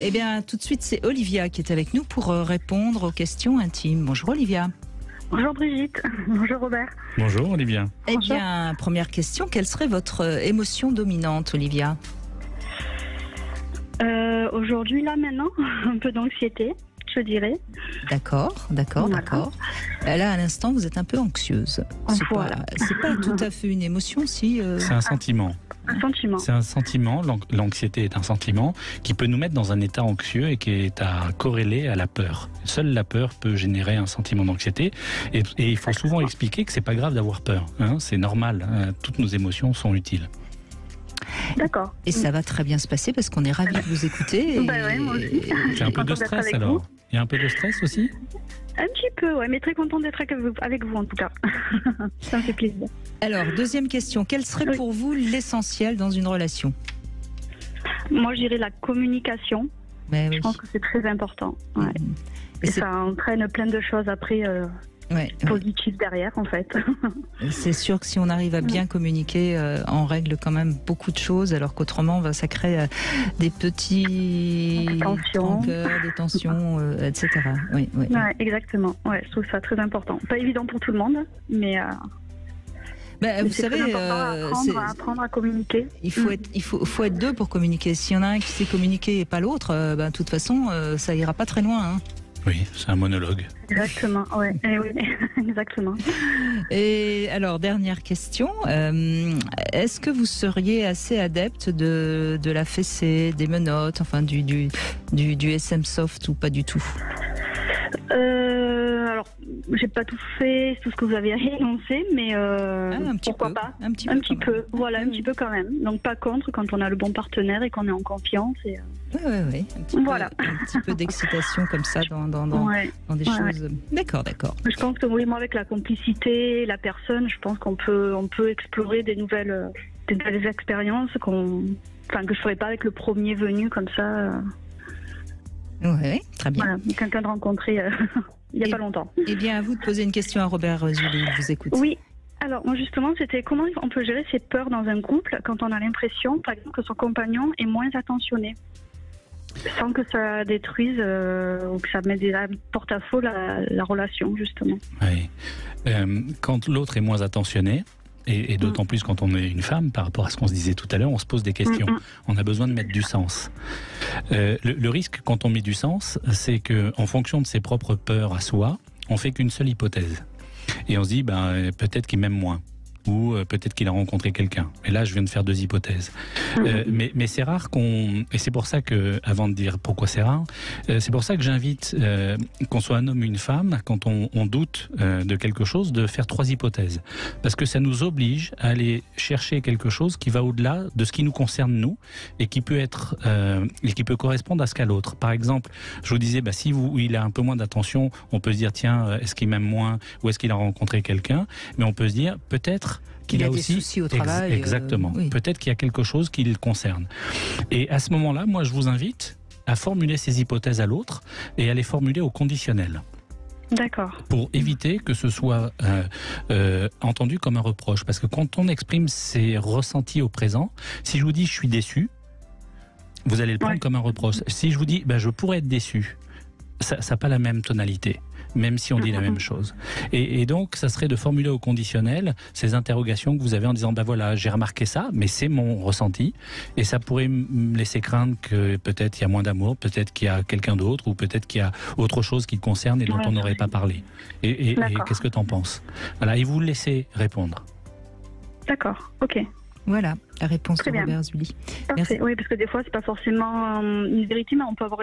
Eh bien, tout de suite, c'est Olivia qui est avec nous pour répondre aux questions intimes. Bonjour Olivia. Bonjour Brigitte, bonjour Robert. Bonjour Olivia. Eh bien, première question, quelle serait votre émotion dominante, Olivia? Aujourd'hui, là, maintenant, un peu d'anxiété, je dirais. D'accord. Là, à l'instant, vous êtes un peu anxieuse. Voilà. C'est pas tout à fait une émotion, si... C'est un sentiment. Un sentiment. C'est un sentiment, l'anxiété est un sentiment qui peut nous mettre dans un état anxieux et qui est à corréler à la peur. Seule la peur peut générer un sentiment d'anxiété et il faut souvent expliquer que c'est pas grave d'avoir peur, hein, c'est normal, hein, toutes nos émotions sont utiles. D'accord. Et ça va très bien se passer parce qu'on est ravis de vous écouter. Ouais, moi aussi. C'est un peu de stress alors. Il y a un peu de stress aussi? Un petit peu, ouais, mais très contente d'être avec vous en tout cas. Ça me fait plaisir. Alors, deuxième question, quel serait pour vous l'essentiel dans une relation? Moi, je dirais la communication. Ben, oui. Je pense que c'est très important. Ouais. Et ça entraîne plein de choses après positives derrière, en fait. C'est sûr que si on arrive à bien communiquer, on règle quand même beaucoup de choses, alors qu'autrement, ça crée des petits rancœurs, des tensions, etc. Oui. Ouais, exactement. Ouais, je trouve ça très important. Pas évident pour tout le monde, mais... vous savez, apprendre à communiquer. Il faut être deux pour communiquer. S'il y en a un qui sait communiquer et pas l'autre, de toute façon, ça ira pas très loin. Hein. Oui, c'est un monologue. Exactement, ouais. Oui, exactement. Et alors, dernière question. Est-ce que vous seriez assez adepte de la fessée, des menottes, enfin du SM soft ou pas du tout? Alors, j'ai pas tout fait, tout ce que vous avez énoncé, mais pourquoi pas? Un petit peu, voilà, un petit peu quand même. Donc pas contre quand on a le bon partenaire et qu'on est en confiance. Et, Oui. Un petit peu d'excitation comme ça dans des choses. D'accord. Je pense que oui, moi avec la complicité, la personne, je pense qu'on peut explorer des nouvelles expériences que je ferais pas avec le premier venu comme ça. Oui, très bien. Voilà, quelqu'un de rencontré il n'y a pas longtemps. Eh bien, à vous de poser une question à Robert Zuli, il vous écoute. Oui, alors moi justement, c'était comment on peut gérer ses peurs dans un couple quand on a l'impression, par exemple, que son compagnon est moins attentionné, sans que ça détruise ou que ça mette des porte-à-faux la relation, justement. Oui. Quand l'autre est moins attentionné, et d'autant plus quand on est une femme, par rapport à ce qu'on se disait tout à l'heure, on se pose des questions. On a besoin de mettre du sens. Le risque quand on met du sens, c'est qu'en fonction de ses propres peurs à soi, on fait qu'une seule hypothèse. Et on se dit, peut-être qu'il m'aime moins. Ou peut-être qu'il a rencontré quelqu'un. Et là, je viens de faire deux hypothèses. Mais c'est rare et c'est pour ça que, avant de dire pourquoi c'est rare, c'est pour ça que j'invite, qu'on soit un homme ou une femme, quand on doute de quelque chose, de faire trois hypothèses. Parce que ça nous oblige à aller chercher quelque chose qui va au-delà de ce qui nous concerne nous, et qui peut être, et qui peut correspondre à ce qu'a l'autre. Par exemple, je vous disais, si il a un peu moins d'attention, on peut se dire, tiens, est-ce qu'il m'aime moins, ou est-ce qu'il a rencontré quelqu'un? Mais on peut se dire, peut-être qu'il a aussi des soucis au travail. Exactement. Oui. Peut-être qu'il y a quelque chose qui le concerne. Et à ce moment-là, moi, je vous invite à formuler ces hypothèses à l'autre et à les formuler au conditionnel. D'accord. Pour éviter que ce soit entendu comme un reproche. Parce que quand on exprime ses ressentis au présent, si je vous dis je suis déçu, vous allez le prendre comme un reproche. Si je vous dis je pourrais être déçu, ça n'a pas la même tonalité, même si on dit la même chose. Et donc, ça serait de formuler au conditionnel ces interrogations que vous avez en disant, voilà, j'ai remarqué ça, mais c'est mon ressenti, et ça pourrait me laisser craindre que peut-être il y a moins d'amour, peut-être qu'il y a quelqu'un d'autre, ou peut-être qu'il y a autre chose qui le concerne et dont on n'aurait pas parlé. Et qu'est-ce que tu en penses? Voilà, et vous le laissez répondre. D'accord, ok. Voilà, la réponse de Robert Zuli. Merci. Oui, parce que des fois, c'est pas forcément une vérité, mais on peut avoir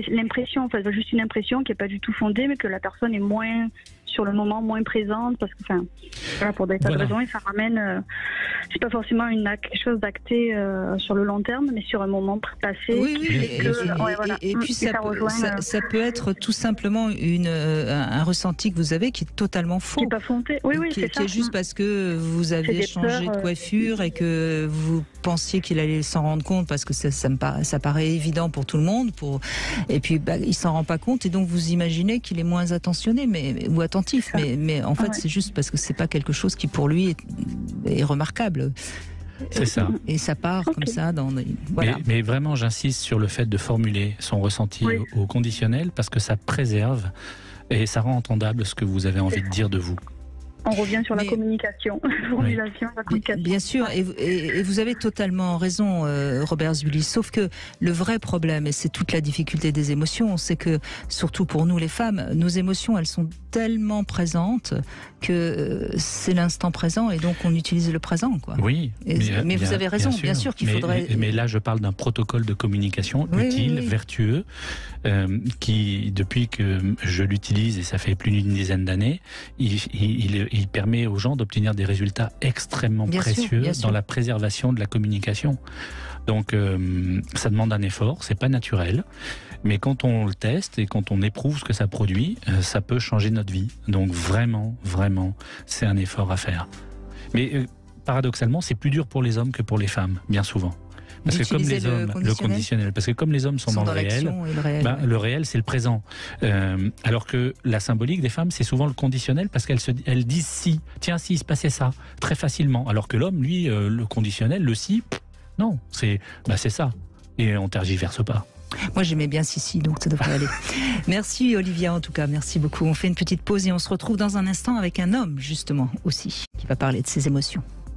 l'impression, juste une impression qui n'est pas du tout fondée, mais que la personne est moins, sur le moment, moins présente, parce que, pour des tas de raisons, et ça ramène, c'est pas forcément quelque chose d'acté sur le long terme, mais sur un moment passé. Oui, et puis ça peut être tout simplement un ressenti que vous avez qui est totalement faux. Qui n'est pas fondé, qui est juste parce que vous avez changé de coiffure et que vous pensiez qu'il allait s'en rendre compte, parce que ça paraît évident pour tout le monde, et puis il s'en rend pas compte, et donc vous imaginez qu'il est moins attentionné ou attentif, mais en fait c'est juste parce que c'est pas quelque chose qui pour lui est remarquable. C'est ça. Et ça part comme ça dans voilà. Mais vraiment, j'insiste sur le fait de formuler son ressenti au conditionnel parce que ça préserve et ça rend entendable ce que vous avez envie de dire de vous. On revient sur la communication, formulation, la communication. Bien sûr, et vous avez totalement raison, Robert Zulis. Sauf que le vrai problème, et c'est toute la difficulté des émotions, c'est que, surtout pour nous les femmes, nos émotions, elles sont tellement présentes que c'est l'instant présent et donc on utilise le présent, quoi. Oui. Mais vous avez raison, bien sûr qu'il faudrait... Mais là, je parle d'un protocole de communication utile, vertueux, qui, depuis que je l'utilise, et ça fait plus d'une dizaine d'années, il permet aux gens d'obtenir des résultats extrêmement précieux dans la préservation de la communication. Donc, ça demande un effort, c'est pas naturel. Mais quand on le teste et quand on éprouve ce que ça produit, ça peut changer notre vie. Donc vraiment, vraiment, c'est un effort à faire. Mais paradoxalement, c'est plus dur pour les hommes que pour les femmes, bien souvent. Parce que comme les hommes, le conditionnel, parce que comme les hommes sont dans le réel c'est le présent. Alors que la symbolique des femmes, c'est souvent le conditionnel parce qu'elles disent si, tiens, si, il se passait ça, très facilement. Alors que l'homme, lui, le conditionnel, le si, non, c'est ça. Et on tergiverse pas. Moi, j'aimais bien si, donc ça devrait aller. Merci Olivia, en tout cas, merci beaucoup. On fait une petite pause et on se retrouve dans un instant avec un homme, justement, aussi, qui va parler de ses émotions.